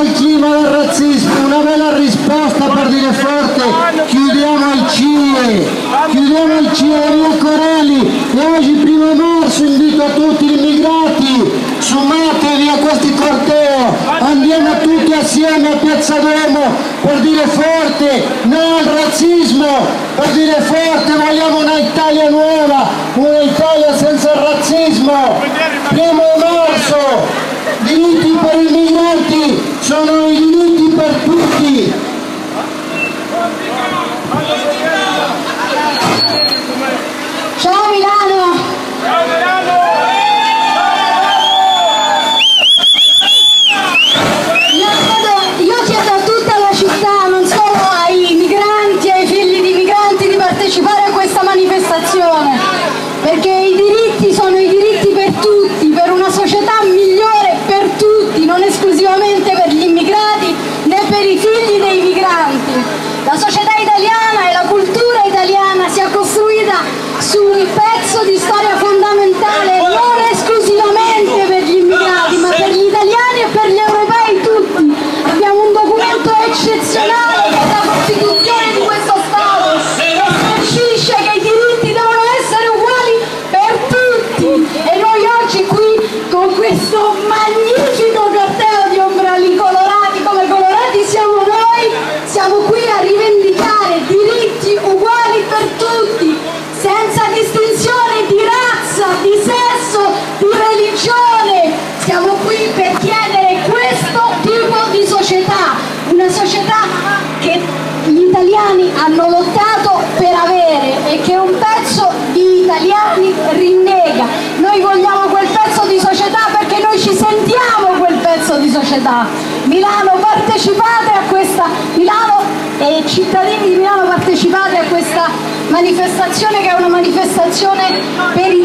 il clima del razzismo, una bella risposta per dire forte: chiudiamo il CIE via Corelli. E oggi 1° marzo invito a tutti gli immigrati: sommatevi a questi corteo, andiamo tutti assieme a Piazza Duomo per dire forte no al razzismo, per dire forte vogliamo una Italia nuova, una Italia senza razzismo. 1° marzo, diritti per i migranti sono i diritti per tutti. Ciao Milano! Io chiedo a tutta la città, non solo ai migranti, ai figli di migranti, di partecipare a questa manifestazione, perché i diritti sono i diritti per tutti, per una società migliore per tutti, non esclusivamente per gli immigrati né per i figli dei migranti. La società italiana e la cultura italiana si è costruita su un pezzo di storia fondamentale non esclusivamente per gli immigrati, ma per gli italiani e per gli europei tutti. Abbiamo un documento eccezionale che è la Costituzione di questo Stato, che sancisce che i diritti devono essere uguali per tutti. E noi oggi qui, con questo magnifico corteo di ombrelli colorati, come colorati siamo noi, siamo qui a rivendicare diritti uguali per tutti, senza distinzione di razza, di sesso, di religione. Siamo qui per chiedere questo tipo di società, una società che gli italiani hanno lottato per avere e che un pezzo di italiani rinnega. Noi vogliamo quel pezzo di società perché noi ci sentiamo quel pezzo di società. Milano, partecipate a questa, Milano e cittadini di Milano, partecipate a questa manifestazione, che è una manifestazione per i